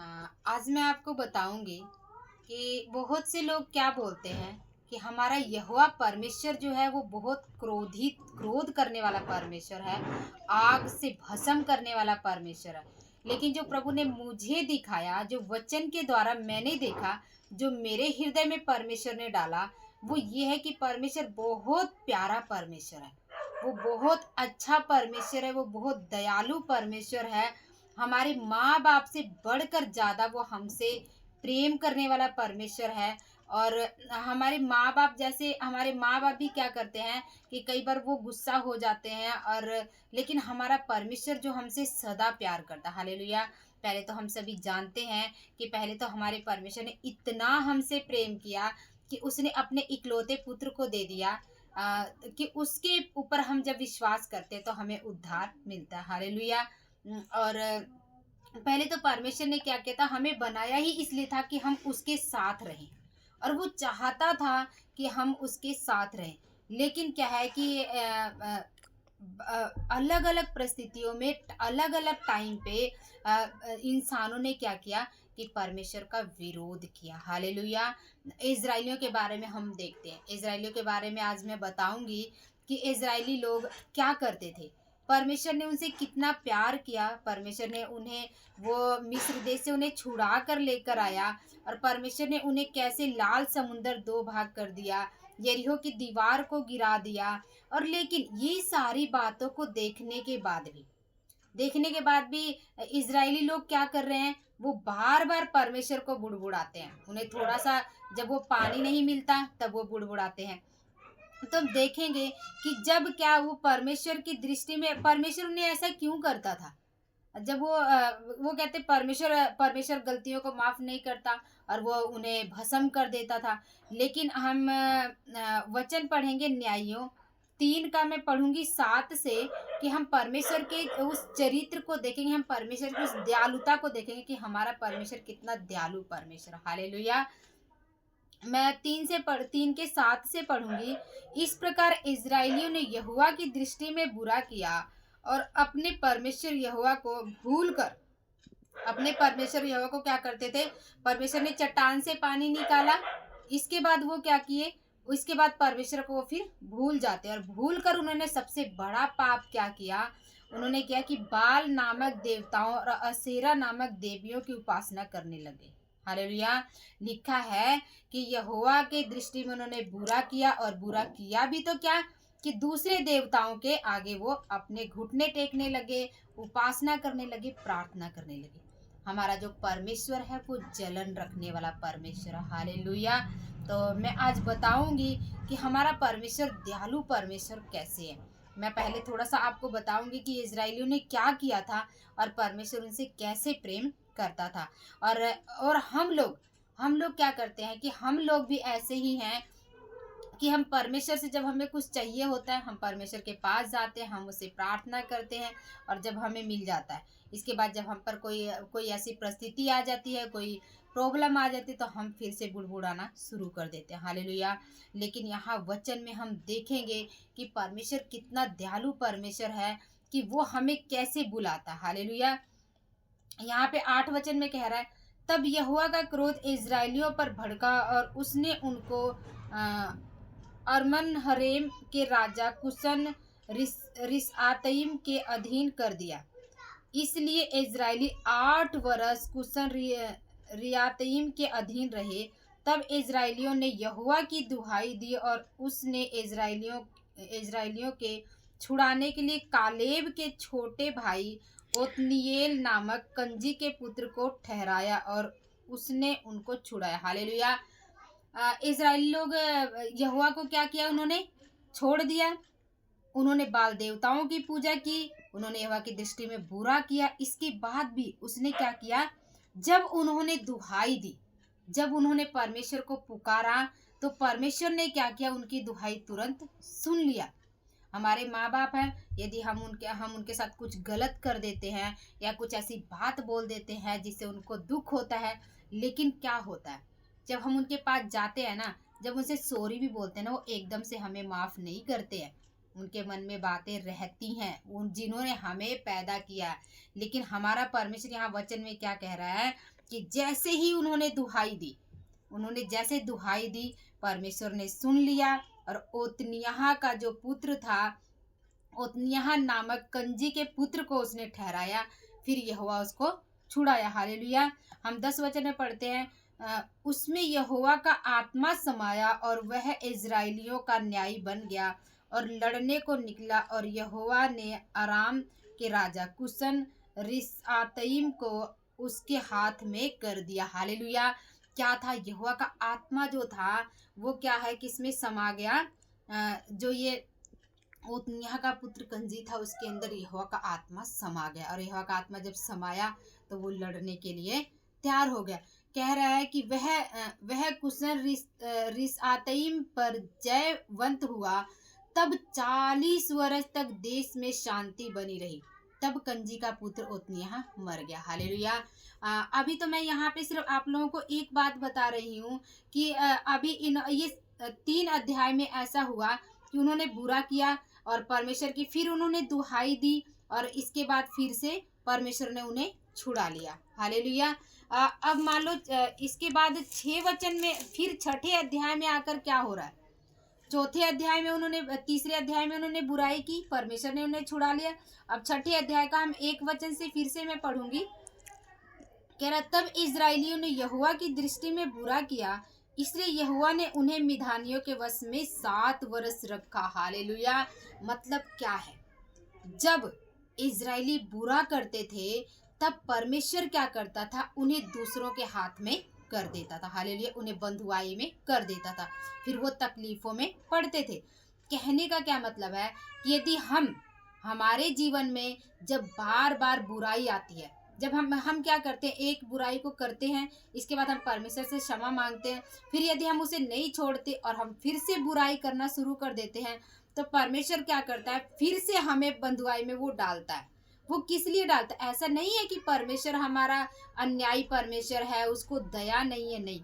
आज मैं आपको बताऊंगी कि बहुत से लोग क्या बोलते हैं कि हमारा यहोवा परमेश्वर जो है वो बहुत क्रोध करने वाला परमेश्वर है। आग से भस्म करने वाला परमेश्वर है। लेकिन जो प्रभु ने मुझे दिखाया, जो वचन के द्वारा मैंने देखा, जो मेरे हृदय में परमेश्वर ने डाला, वो ये है कि परमेश्वर बहुत प्यारा परमेश्वर है। वो बहुत अच्छा परमेश्वर है। वो बहुत दयालु परमेश्वर है। हमारे माँ बाप से बढ़कर ज़्यादा वो हमसे प्रेम करने वाला परमेश्वर है। और हमारे माँ बाप, जैसे हमारे माँ बाप भी क्या करते हैं कि कई बार वो गुस्सा हो जाते हैं, और लेकिन हमारा परमेश्वर जो हमसे सदा प्यार करता है। हालेलुया। पहले तो हम सभी जानते हैं कि पहले तो हमारे परमेश्वर ने इतना हमसे प्रेम किया कि उसने अपने इकलौते पुत्र को दे दिया, कि उसके ऊपर हम जब विश्वास करते हैं तो हमें उद्धार मिलता है। हालेलुया। और पहले तो परमेश्वर ने क्या किया था, हमें बनाया ही इसलिए था कि हम उसके साथ रहें, और वो चाहता था कि हम उसके साथ रहें। लेकिन क्या है कि अलग अलग परिस्थितियों में अलग अलग टाइम पे इंसानों ने क्या किया कि परमेश्वर का विरोध किया। हालेलुया। इजराइलियों के बारे में हम देखते हैं। इजराइलियों के बारे में आज मैं बताऊंगी कि इजरायली लोग क्या करते थे। परमेश्वर ने उनसे कितना प्यार किया। परमेश्वर ने उन्हें वो मिस्र देश से उन्हें छुड़ा कर लेकर आया, और परमेश्वर ने उन्हें कैसे लाल समुंदर दो भाग कर दिया, यरीहो की दीवार को गिरा दिया। और लेकिन ये सारी बातों को देखने के बाद भी इजरायली लोग क्या कर रहे हैं, वो बार बार परमेश्वर को बुड़बुड़ाते हैं। उन्हें थोड़ा सा जब वो पानी नहीं मिलता तब वो बुड़बुड़ाते हैं। तो हम देखेंगे कि जब क्या वो परमेश्वर की दृष्टि में परमेश्वर उन्हें ऐसा क्यों करता था। जब वो कहते परमेश्वर गलतियों को माफ नहीं करता, और वो उन्हें भस्म कर देता था। लेकिन हम वचन पढ़ेंगे न्यायियों 3 का, मैं पढ़ूंगी 7 से, कि हम परमेश्वर के उस चरित्र को देखेंगे, हम परमेश्वर की उस दयालुता को देखेंगे कि हमारा परमेश्वर कितना दयालु परमेश्वर। हालेलुया। मैं 3 के 7 से पढ़ूंगी। इस प्रकार इजराइलियों ने यहोवा की दृष्टि में बुरा किया, और अपने परमेश्वर यहोवा को क्या करते थे। परमेश्वर ने चट्टान से पानी निकाला, इसके बाद वो क्या किए, उसके बाद परमेश्वर को वो फिर भूल जाते, और भूल कर उन्होंने सबसे बड़ा पाप क्या किया। उन्होंने किया कि बाल नामक देवताओं और असेरा नामक देवियों की उपासना करने लगे। हालेलुया। लिखा है कि यहोवा के दृष्टि में उन्होंने बुरा किया, और बुरा किया भी तो क्या, कि दूसरे देवताओं के आगे वो अपने घुटने टेकने लगे, उपासना करने लगे, प्रार्थना करने लगे। हमारा जो परमेश्वर है वो जलन रखने वाला परमेश्वर है। हालेलुया। तो मैं आज बताऊंगी कि हमारा परमेश्वर दयालु परमेश्वर कैसे है। मैं पहले थोड़ा सा आपको बताऊंगी कि इजरायलियों ने क्या किया था, और परमेश्वर उनसे कैसे प्रेम करता था। और हम लोग क्या करते हैं कि हम लोग भी ऐसे ही हैं कि हम परमेश्वर से, जब हमें कुछ चाहिए होता है, हम परमेश्वर के पास जाते हैं, हम उससे प्रार्थना करते हैं, और जब हमें मिल जाता है। इसके बाद जब हम पर कोई कोई ऐसी परिस्थिति आ जाती है, कोई प्रॉब्लम आ जाती है, तो हम फिर से बुड़बुड़ाना शुरू कर देते हैं। हालेलुया। लेकिन यहाँ वचन में हम देखेंगे कि परमेश्वर कितना दयालु परमेश्वर है, कि वो हमें कैसे बुलाता है। हालेलुया। यहाँ पे 8 वचन में कह रहा है, तब यहोवा का क्रोध इजराइलियों पर भड़का, और उसने उनको अरमन हरेम के राजा कुशन रिसआतइम के अधीन कर दिया। इसलिए इजरायली 8 वर्ष कुशन रियातइम के अधीन रहे। तब इजरायलियों ने यहोवा की दुहाई दी, और उसने इजरायलियों के छुड़ाने के लिए कालेब के छोटे भाई ओत्निएल नामक कंजी के पुत्र को ठहराया, और उसने उनको छुड़ाया। हालेलुया। इजरायली लोग यहोवा को क्या किया, उन्होंने छोड़ दिया। उन्होंने बाल देवताओं की पूजा की, उन्होंने यहोवा की दृष्टि में बुरा किया। इसके बाद भी उसने क्या किया, जब उन्होंने दुहाई दी, जब उन्होंने परमेश्वर को पुकारा, तो परमेश्वर ने क्या किया, उनकी दुहाई तुरंत सुन लिया। हमारे माँ बाप हैं, यदि हम उनके साथ कुछ गलत कर देते हैं, या कुछ ऐसी बात बोल देते हैं जिससे उनको दुख होता है, लेकिन क्या होता है, जब हम उनके पास जाते हैं ना, जब उनसे सॉरी भी बोलते हैं ना, वो एकदम से हमें माफ़ नहीं करते हैं। उनके मन में बातें रहती हैं, उन जिन्होंने हमें पैदा किया। लेकिन हमारा परमेश्वर यहाँ वचन में क्या कह रहा है कि जैसे ही उन्होंने दुहाई दी, परमेश्वर ने सुन लिया और ओत्निय्याह का जो पुत्र था, ओत्निय्याह नामक कंजी के पुत्र को उसने ठहराया, फिर यहोवा उसको छुड़ाया। हालेलुया। हम 10 वचन में पढ़ते हैं, उसमें यहोवा का आत्मा समाया और वह इजराइलियों का न्यायी बन गया और लड़ने को निकला, और यहोवा ने अराम के राजा कुशन रिसातईम को उसके हाथ में कर दिया। हालेलुया। क्या था? यहोवा का आत्मा जो था वो क्या है, किसमें समा गया? जो ये ओत्निय्याह का पुत्र कंजी था उसके अंदर यहोवा का आत्मा समा गया, और यहोवा का आत्मा जब समाया तो वो लड़ने के लिए तैयार हो गया। कह रहा है कि वह कुशन रिसातईम पर जयवंत हुआ। तब 40 वर्ष तक देश में शांति बनी रही। तब कंजी का पुत्र ओत्निय्याह मर गया। हालेलुया। अभी तो मैं यहाँ पे सिर्फ आप लोगों को एक बात बता रही हूँ कि अभी ये 3 अध्याय में ऐसा हुआ कि उन्होंने बुरा किया और परमेश्वर की फिर उन्होंने दुहाई दी, और इसके बाद फिर से परमेश्वर ने उन्हें छुड़ा लिया। हालेलुया। अब मान लो इसके बाद 6 वचन में फिर 6ठे अध्याय में आकर क्या हो रहा है? चौथे अध्याय में उन्होंने, तीसरे अध्याय में उन्होंने बुराई की, परमेश्वर ने उन्हें छुड़ा लिया। अब 6ठे अध्याय का हम 1 वचन से फिर से मैं पढ़ूंगी। कह रहा, तब इजराइलियों ने यहोवा की दृष्टि में बुरा किया, इसलिए यहोवा ने उन्हें मिधानियों के वश में 7 वर्ष रखा। हालेलुया। मतलब क्या है? जब इजरायली बुरा करते थे तब परमेश्वर क्या करता था? उन्हें दूसरों के हाथ में कर देता था। हालेलुया। उन्हें बंधुआई में कर देता था, फिर वो तकलीफों में पड़ते थे। कहने का क्या मतलब है कि यदि हमारे जीवन में जब बार बार बुराई आती है, जब हम क्या करते हैं, एक बुराई को करते हैं, इसके बाद हम परमेश्वर से क्षमा मांगते हैं, फिर यदि हम उसे नहीं छोड़ते और हम फिर से बुराई करना शुरू कर देते हैं, तो परमेश्वर क्या करता है? फिर से हमें बंधुआई में वो डालता है। वो किस लिए डालता है? ऐसा नहीं है कि परमेश्वर हमारा अन्यायी परमेश्वर है, उसको दया नहीं है, नहीं।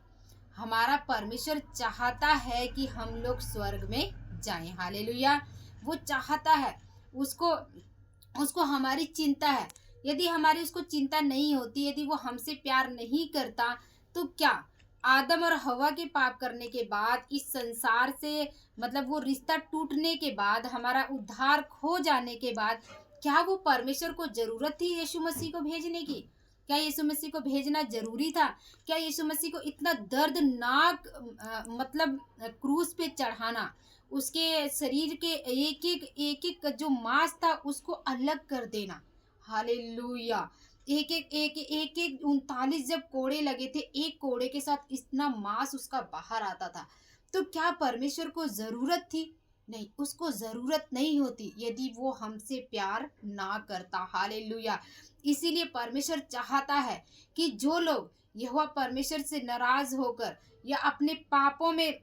हमारा परमेश्वर चाहता है कि हम लोग स्वर्ग में जाएं। हालेलुया। वो चाहता है, उसको हमारी चिंता है। यदि हमारी उसको चिंता नहीं होती, यदि वो हमसे प्यार नहीं करता, तो क्या आदम और हवा के पाप करने के बाद, इस संसार से मतलब वो रिश्ता टूटने के बाद, हमारा उद्धार खो जाने के बाद, क्या वो परमेश्वर को जरूरत थी यीशु मसीह को भेजने की? क्या यीशु मसीह को भेजना जरूरी था? क्या यीशु मसीह को इतना दर्दनाक मतलब क्रूस पे चढ़ाना, उसके शरीर के एक एक जो मांस था उसको अलग कर देना? हालेलुया। एक एक 39 जब कोड़े लगे थे, एक कोड़े के साथ इतना मांस उसका बाहर आता था, तो क्या परमेश्वर को जरूरत थी? नहीं, उसको जरूरत नहीं होती यदि वो हमसे प्यार ना करता। हालेलुया। इसीलिए परमेश्वर चाहता है कि जो लोग यहोवा परमेश्वर से नाराज होकर या अपने पापों में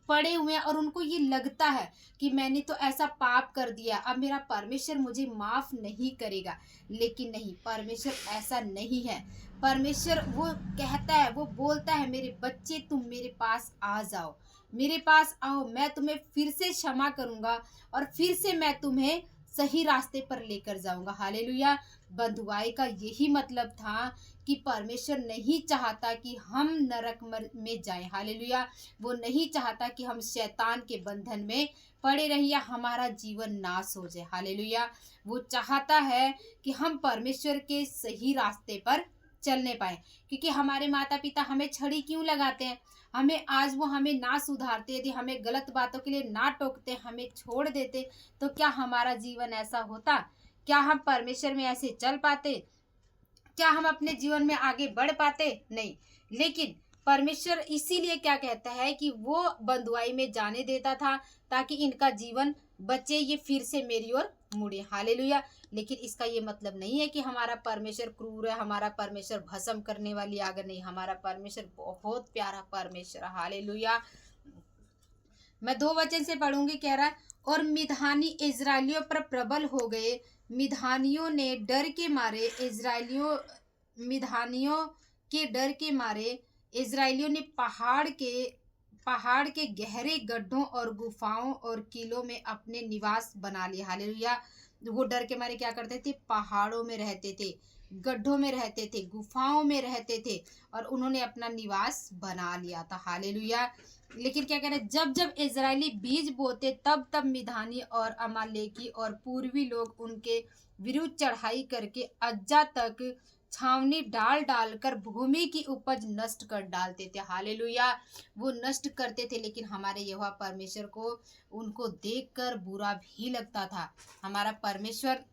पड़े हुए हैं और उनको ये लगता है कि मैंने तो ऐसा पाप कर दिया, अब मेरा परमेश्वर मुझे माफ नहीं करेगा, लेकिन नहीं, परमेश्वर ऐसा नहीं है। परमेश्वर वो कहता है, वो बोलता है, मेरे बच्चे तुम मेरे पास आ जाओ, मेरे पास आओ, मैं तुम्हें फिर से क्षमा करूंगा और फिर से मैं तुम्हें सही रास्ते पर लेकर जाऊंगा। हालेलुया। बंधुआई का यही मतलब था कि परमेश्वर नहीं चाहता कि हम नरक में जाएं। हालेलुया। वो नहीं चाहता कि हम शैतान के बंधन में पड़े रहें या हमारा जीवन नाश हो जाए। हालेलुया। वो चाहता है कि हम परमेश्वर के सही रास्ते पर चलने पाए, क्योंकि हमारे माता पिता हमें छड़ी क्यों लगाते हैं? आज वो हमें ना सुधारते, यदि हमें गलत बातों के लिए ना टोकते, हमें छोड़ देते, तो क्या हमारा जीवन ऐसा होता? क्या हम परमेश्वर में ऐसे चल पाते? क्या हम अपने जीवन में आगे बढ़ पाते? नहीं। लेकिन परमेश्वर इसीलिए क्या कहता है कि वो बंधुआई में जाने देता था ताकि इनका जीवन बचे, ये फिर से मेरी ओर मुड़े। हालेलुया। लेकिन इसका ये मतलब नहीं है कि हमारा परमेश्वर क्रूर है, हमारा परमेश्वर भस्म करने वाली आग नहीं। हमारा परमेश्वर बहुत प्यारा परमेश्वर। हालेलुया। मैं 2 वचन से पढ़ूंगी। कह रहा है, और मिधानी इजराइलियों पर प्रबल हो गए, मिधानियों ने डर के मारे मिधानियों के डर के मारे इजराइलियों ने पहाड़ के गहरे गड्ढों और गुफाओं और किलों में अपने निवास बना लिए। हालेलुया। वो डर के मारे क्या करते थे, पहाड़ों में रहते थे, गड्ढों में रहते थे, गुफाओं में रहते थे और उन्होंने अपना निवास बना लिया था। हालेलुया। लेकिन क्या कह रहे हैं, जब जब इजरायली बीज बोते तब तब मिधानी और अमालेकी और पूर्वी लोग उनके विरुद्ध चढ़ाई करके अज्जा तक छावनी डाल डालकर भूमि की उपज नष्ट कर डालते थे। हालेलुया। वो नष्ट करते थे, लेकिन हमारे यहोवा परमेश्वर को उनको देखकर बुरा भी लगता था। हमारा परमेश्वर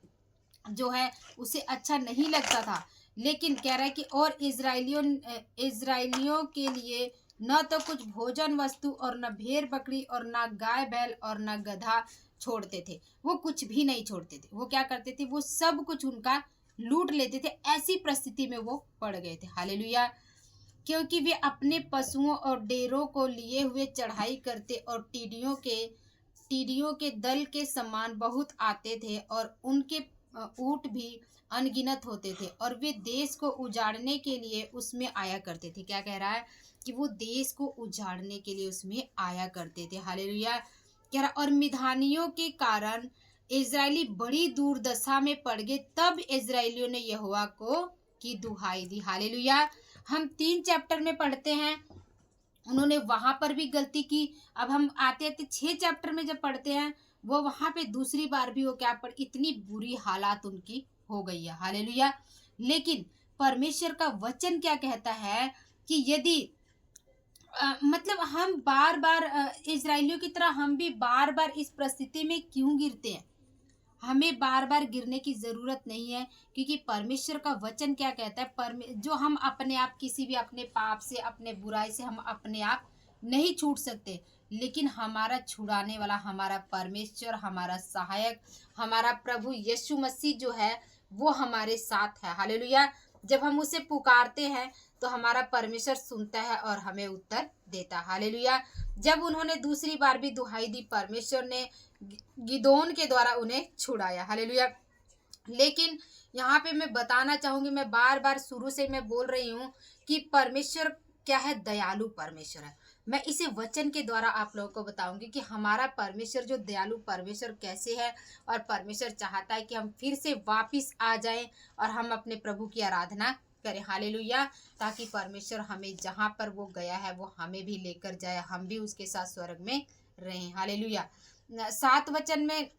जो है उसे अच्छा नहीं लगता था। लेकिन कह रहा है कि और इजराइलियों के लिए न तो कुछ भोजन वस्तु और न भेड़ बकरी और न गाय बैल और न गधा छोड़ते थे। वो कुछ भी नहीं छोड़ते थे। वो क्या करते थे, वो सब कुछ उनका लूट लेते थे। ऐसी परिस्थिति में वो पड़ गए थे। हालेलुया। क्योंकि वे अपने पशुओं और डेरों को लिए हुए चढ़ाई करते और टीडियों के दल के समान बहुत आते थे और उनके ऊँट भी अनगिनत होते थे और वे देश को उजाड़ने के लिए उसमें आया करते थे। क्या कह रहा है कि वो देश को उजाड़ने के लिए उसमें आया करते थे। हालेलुया। कह रहा और मिधानियों के कारण इजरायली बड़ी दुर्दशा में पड़ गए। तब इजरायलियों ने यहोवा को की दुहाई दी। हालेलुया। हम 3 चैप्टर में पढ़ते हैं, उन्होंने वहां पर भी गलती की। अब हम आते आते 6 चैप्टर में जब पढ़ते हैं, वो वहां पे दूसरी बार भी वो क्या पढ़, इतनी बुरी हालात उनकी हो गई है। हालेलुया। लेकिन परमेश्वर का वचन क्या कहता है कि यदि मतलब हम बार बार इजरायलियों की तरह हम भी बार बार इस परिस्थिति में क्यों गिरते हैं। हमें बार बार गिरने की ज़रूरत नहीं है, क्योंकि परमेश्वर का वचन क्या कहता है, जो हम अपने आप किसी भी अपने पाप से अपने बुराई से हम अपने आप नहीं छूट सकते, लेकिन हमारा छुड़ाने वाला हमारा परमेश्वर, हमारा सहायक, हमारा प्रभु यीशु मसीह जो है वो हमारे साथ है। हालेलुया। जब हम उसे पुकारते हैं तो हमारा परमेश्वर सुनता है और हमें उत्तर देता है। हालेलुया। जब उन्होंने दूसरी बार भी दुहाई दी, परमेश्वर ने गिदोन के द्वारा उन्हें छुड़ाया। हालेलुया। लेकिन यहाँ पे मैं बताना चाहूँगी, मैं बार बार शुरू से मैं बोल रही हूँ कि परमेश्वर क्या है, दयालु परमेश्वर है। मैं इसे वचन के द्वारा आप लोगों को बताऊंगी कि हमारा परमेश्वर जो दयालु परमेश्वर कैसे है, और परमेश्वर चाहता है कि हम फिर से वापस आ जाएं और हम अपने प्रभु की आराधना करें। हालेलुया। ताकि परमेश्वर हमें जहाँ पर वो गया है वो हमें भी लेकर जाए, हम भी उसके साथ स्वर्ग में रहें। हालेलुया। 7 वचन में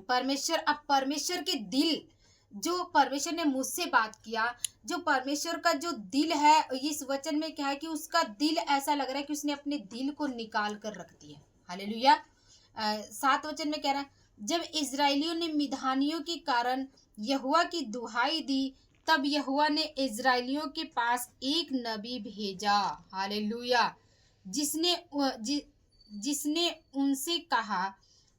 परमेश्वर, अब परमेश्वर के दिल, जो परमेश्वर ने मुझसे बात किया, जो परमेश्वर का जो दिल है, इस वचन में क्या है कि उसका दिल ऐसा लग रहा है कि उसने अपने दिल को निकाल कर रख दिया। हालेलुया। 7 वचन में कह रहा है, जब इजरायलियों ने मिधानियों के कारण यहोवा की दुहाई दी, तब यहोवा ने इजरायलियों के पास एक नबी भेजा। हालेलुया। जिसने उनसे कहा,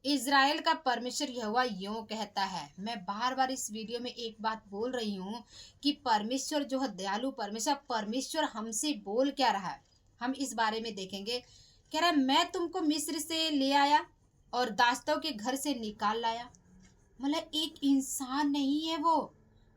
इज़राइल का परमेश्वर यहोवा यूं कहता है। मैं बार बार इस वीडियो में एक बात बोल रही हूँ कि परमेश्वर जो है दयालु परमेश्वर हमसे बोल क्या रहा है, हम इस बारे में देखेंगे। कह रहा है, मैं तुमको मिस्र से ले आया और दासों के घर से निकाल लाया। मतलब एक इंसान नहीं है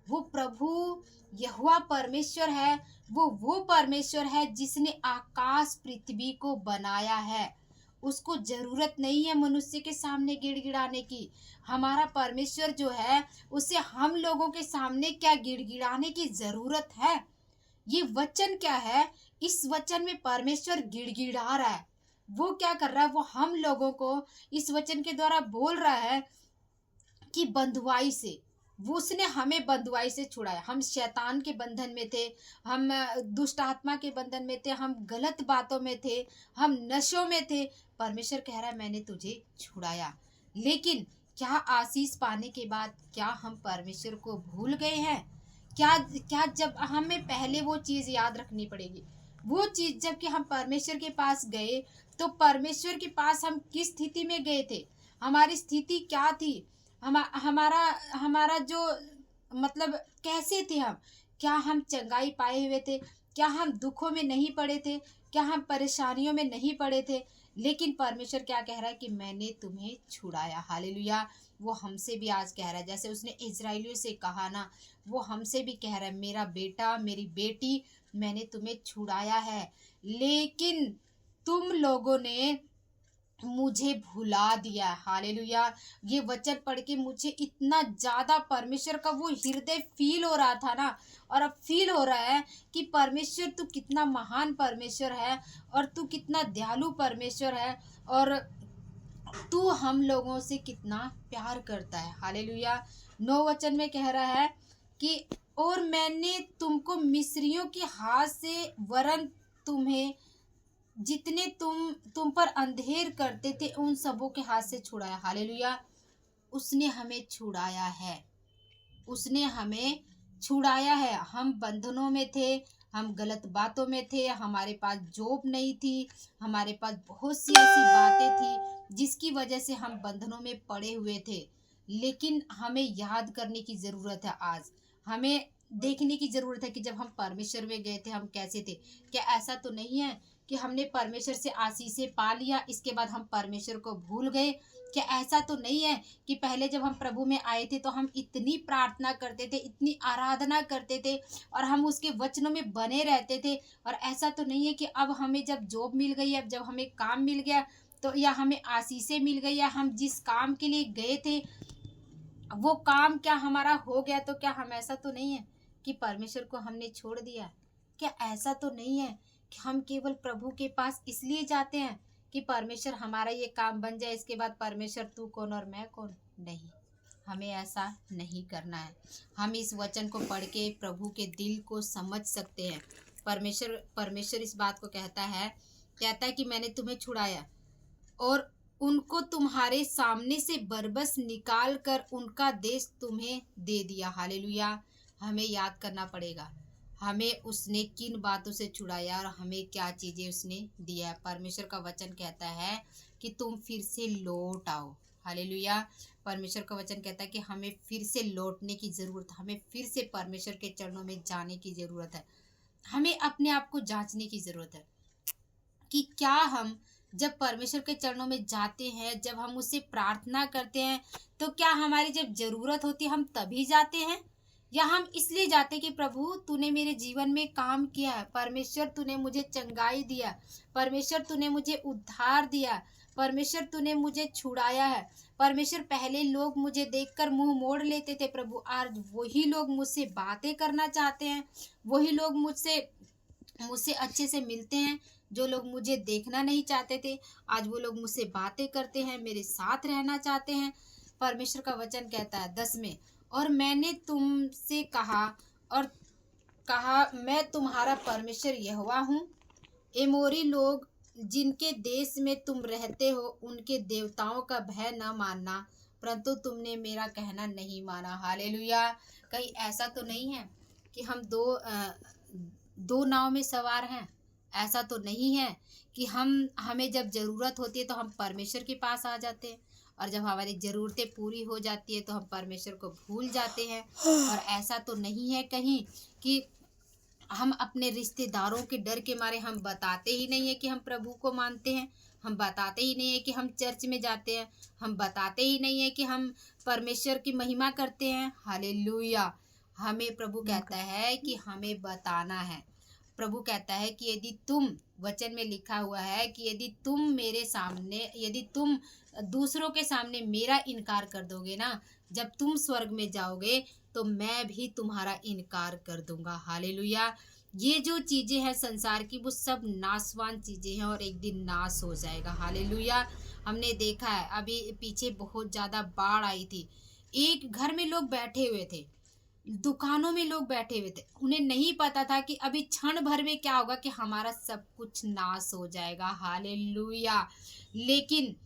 वो प्रभु यहोवा परमेश्वर है। वो परमेश्वर है जिसने आकाश पृथ्वी को बनाया है। उसको जरूरत नहीं है मनुष्य के सामने गिड़गिड़ाने की। हमारा परमेश्वर जो है उसे हम लोगों के सामने क्या गिड़गिड़ाने की जरूरत है। ये वचन क्या है, इस वचन में परमेश्वर गिड़गिड़ा रहा है। वो क्या कर रहा है, वो हम लोगों को इस वचन के द्वारा बोल रहा है कि बंधुआई से, वो उसने हमें बंधुआई से छुड़ाया। हम शैतान के बंधन में थे, हम दुष्ट आत्मा के बंधन में थे, हम गलत बातों में थे, हम नशों में थे। परमेश्वर कह रहा है मैंने तुझे छुड़ाया। लेकिन क्या आशीष पाने के बाद क्या हम परमेश्वर को भूल गए हैं? क्या जब हमें पहले वो चीज़ याद रखनी पड़ेगी। वो चीज़ जबकि हम परमेश्वर के पास गए, तो परमेश्वर के पास हम किस स्थिति में गए थे, हमारी स्थिति क्या थी, हमारा जो मतलब कैसे थे हम, क्या हम चंगाई पाए हुए थे, क्या हम दुखों में नहीं पड़े थे, क्या हम परेशानियों में नहीं पड़े थे। लेकिन परमेश्वर क्या कह रहा है कि मैंने तुम्हें छुड़ाया। हालेलुया। वो हमसे भी आज कह रहा है, जैसे उसने इजराइलियों से कहा ना, वो हमसे भी कह रहा है, मेरा बेटा मेरी बेटी मैंने तुम्हें छुड़ाया है। लेकिन तुम लोगों ने मुझे भुला दिया। हालेलुया। ये वचन पढ़ के मुझे इतना ज़्यादा परमेश्वर का वो हृदय फील हो रहा था ना, और अब फील हो रहा है कि परमेश्वर तू कितना महान परमेश्वर है, और तू कितना दयालु परमेश्वर है, और तू हम लोगों से कितना प्यार करता है। हालेलुया। 9 वचन में कह रहा है कि और मैंने तुमको मिस्रियों के हाथ से, वरन तुम्हें जितने तुम पर अंधेर करते थे उन सबों के हाथ से छुड़ाया। हालेलुया। उसने हमें छुड़ाया है, उसने हमें छुड़ाया है। हम बंधनों में थे, हम गलत बातों में थे, हमारे पास जॉब नहीं थी, हमारे पास बहुत सी ऐसी बातें थी जिसकी वजह से हम बंधनों में पड़े हुए थे। लेकिन हमें याद करने की ज़रूरत है, आज हमें देखने की ज़रूरत है कि जब हम परमेश्वर में गए थे हम कैसे थे। क्या ऐसा तो नहीं है कि हमने परमेश्वर से आशीषें पा लिया, इसके बाद हम परमेश्वर को भूल गए? क्या ऐसा तो नहीं है कि पहले जब हम प्रभु में आए थे तो हम इतनी प्रार्थना करते थे, इतनी आराधना करते थे, और हम उसके वचनों में बने रहते थे, और ऐसा तो नहीं है कि अब हमें जब जॉब मिल गई, अब जब हमें काम मिल गया, तो या हमें आशीषें मिल गई, या हम जिस काम के लिए गए थे वो काम क्या हमारा हो गया, तो क्या हम ऐसा तो नहीं है कि परमेश्वर को हमने छोड़ दिया? क्या ऐसा तो नहीं है कि हम केवल प्रभु के पास इसलिए जाते हैं कि परमेश्वर हमारा ये काम बन जाए, इसके बाद परमेश्वर तू कौन और मैं कौन? नहीं, हमें ऐसा नहीं करना है। हम इस वचन को पढ़ के प्रभु के दिल को समझ सकते हैं। परमेश्वर इस बात को कहता है कि मैंने तुम्हें छुड़ाया और उनको तुम्हारे सामने से बरबस निकाल कर उनका देश तुम्हें दे दिया। हालेलुया। हमें याद करना पड़ेगा हमें उसने किन बातों से छुड़ाया और हमें क्या चीज़ें उसने दिया है। परमेश्वर का वचन कहता है कि तुम फिर से लौट आओ। हालेलुया। परमेश्वर का वचन कहता है कि हमें फिर से लौटने की ज़रूरत है, हमें फिर से परमेश्वर के चरणों में जाने की ज़रूरत है। हमें अपने आप को जांचने की ज़रूरत है कि क्या हम जब परमेश्वर के चरणों में जाते हैं, जब हम उससे प्रार्थना करते हैं, तो क्या हमारी जब ज़रूरत होती है हम तभी जाते हैं, या हम इसलिए जाते कि प्रभु तूने मेरे जीवन में काम किया है, परमेश्वर तूने मुझे चंगाई दिया, परमेश्वर तूने मुझे उद्धार दिया, परमेश्वर तूने मुझे छुड़ाया है। परमेश्वर पहले लोग मुझे देखकर मुंह मोड़ लेते थे प्रभु, आज वही लोग मुझसे बातें करना चाहते हैं, वही लोग मुझसे मुझसे अच्छे से मिलते हैं। जो लोग मुझे देखना नहीं चाहते थे आज वो लोग मुझसे बातें करते हैं, मेरे साथ रहना चाहते हैं। परमेश्वर का वचन कहता है 10 में, और मैंने तुमसे कहा और कहा मैं तुम्हारा परमेश्वर यहोवा हूँ। एमोरी लोग जिनके देश में तुम रहते हो उनके देवताओं का भय न मानना, परंतु तुमने मेरा कहना नहीं माना। हालेलुया। कहीं ऐसा तो नहीं है कि हम दो नाव में सवार हैं? ऐसा तो नहीं है कि हमें जब ज़रूरत होती है तो हम परमेश्वर के पास आ जाते हैं, और जब हमारी ज़रूरतें पूरी हो जाती है तो हम परमेश्वर को भूल जाते हैं। और ऐसा तो नहीं है कहीं कि हम अपने रिश्तेदारों के डर के मारे हम बताते ही नहीं है कि हम प्रभु को मानते हैं, हम बताते ही नहीं है कि हम चर्च में जाते हैं, हम बताते ही नहीं है कि हम परमेश्वर की महिमा करते हैं। हालेलुया। हमें प्रभु कहता है कि हमें बताना है। प्रभु कहता है कि यदि तुम, वचन में लिखा हुआ है कि यदि तुम दूसरों के सामने मेरा इनकार कर दोगे ना, जब तुम स्वर्ग में जाओगे तो मैं भी तुम्हारा इनकार कर दूंगा। हालेलुया। ये जो चीज़ें हैं संसार की वो सब नाशवान चीज़ें हैं और एक दिन नाश हो जाएगा। हालेलुया। हमने देखा है अभी पीछे बहुत ज़्यादा बाढ़ आई थी, एक घर में लोग बैठे हुए थे, दुकानों में लोग बैठे हुए थे, उन्हें नहीं पता था कि अभी क्षण भर में क्या होगा, कि हमारा सब कुछ नाश हो जाएगा। हालेलुया। लेकिन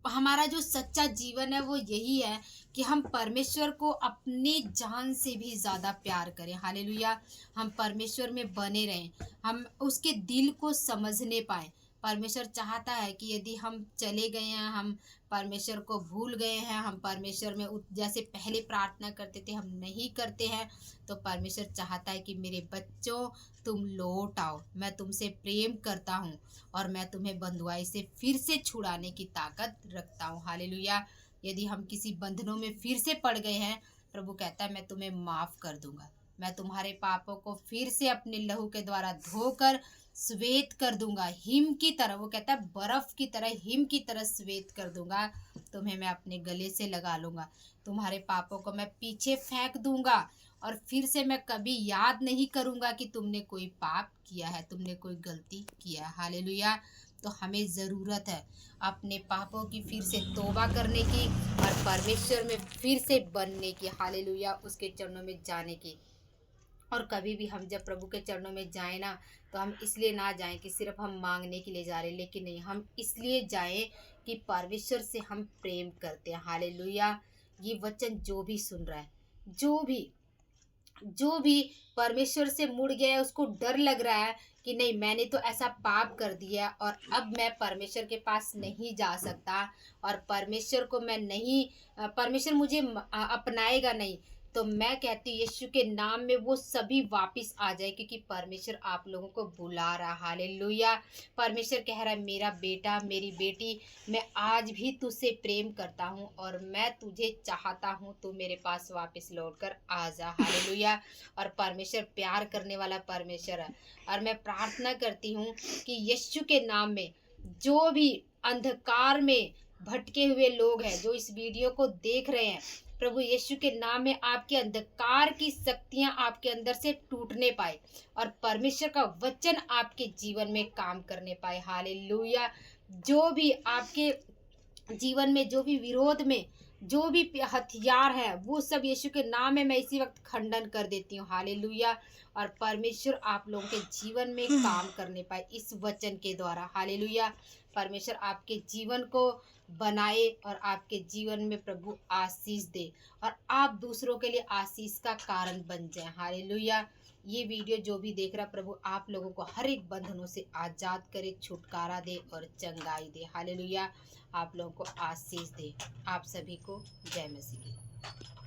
हमारा जो सच्चा जीवन है वो यही है कि हम परमेश्वर को अपनी जान से भी ज़्यादा प्यार करें। हालेलुया। हम परमेश्वर में बने रहें, हम उसके दिल को समझने पाएँ। परमेश्वर चाहता है कि यदि हम चले गए हैं, हम परमेश्वर को भूल गए हैं, हम परमेश्वर में जैसे पहले प्रार्थना करते थे हम नहीं करते हैं, तो परमेश्वर चाहता है कि मेरे बच्चों तुम लौट आओ, मैं तुमसे प्रेम करता हूँ और मैं तुम्हें बंधुआई से फिर से छुड़ाने की ताकत रखता हूँ। हालेलुया। यदि हम किसी बंधनों में फिर से पड़ गए हैं, प्रभु कहता है मैं तुम्हें माफ़ कर दूंगा, मैं तुम्हारे पापों को फिर से अपने लहू के द्वारा धोकर श्वेत कर दूंगा, हिम की तरह। वो कहता है बर्फ की तरह, हिम की तरह श्वेत कर दूंगा। तुम्हें मैं अपने गले से लगा लूंगा, तुम्हारे पापों को मैं पीछे फेंक दूंगा, और फिर से मैं कभी याद नहीं करूंगा कि तुमने कोई पाप किया है, तुमने कोई गलती किया है। हालेलुया। तो हमें ज़रूरत है अपने पापों की फिर से तौबा करने की और परमेश्वर में फिर से बनने की। हालेलुया। उसके चरणों में जाने की। और कभी भी हम जब प्रभु के चरणों में जाएं ना, तो हम इसलिए ना जाएं कि सिर्फ हम मांगने के लिए जा रहे हैं, लेकिन नहीं, हम इसलिए जाएं कि परमेश्वर से हम प्रेम करते हैं। हालेलुया। ये वचन जो भी सुन रहा है, जो भी परमेश्वर से मुड़ गया है, उसको डर लग रहा है कि नहीं, मैंने तो ऐसा पाप कर दिया और अब मैं परमेश्वर के पास नहीं जा सकता, और परमेश्वर को मैं नहीं, परमेश्वर मुझे अपनाएगा नहीं, तो मैं कहती हूँ यीशु के नाम में वो सभी वापस आ जाए, क्योंकि परमेश्वर आप लोगों को बुला रहा। हालेलुया। परमेश्वर कह रहा है मेरा बेटा, मेरी बेटी, मैं आज भी तुझसे प्रेम करता हूँ और मैं तुझे चाहता हूँ, तू मेरे पास वापस लौट कर आ जा। हालेलुया। और परमेश्वर प्यार करने वाला परमेश्वर है। और मैं प्रार्थना करती हूँ कि यीशु के नाम में जो भी अंधकार में भटके हुए लोग हैं, जो इस वीडियो को देख रहे हैं, प्रभु यीशु के नाम में आपके अंधकार की शक्तियां आपके अंदर से टूटने पाए और परमेश्वर का वचन आपके जीवन में काम करने पाए। हालेलुया। जो भी आपके जीवन में, जो भी विरोध में, जो भी हथियार है, वो सब यीशु के नाम में मैं इसी वक्त खंडन कर देती हूँ। हालेलुया। और परमेश्वर आप लोगों के जीवन में काम करने पाए इस वचन के द्वारा। हालेलुया। परमेश्वर आपके जीवन को बनाए और आपके जीवन में प्रभु आशीष दे और आप दूसरों के लिए आशीष का कारण बन जाए। हालेलुया। ये वीडियो जो भी देख रहा, प्रभु आप लोगों को हर एक बंधनों से आज़ाद करे, छुटकारा दे और चंगाई दे। हालेलुया। आप लोगों को आशीष दे। आप सभी को जय मसीह की।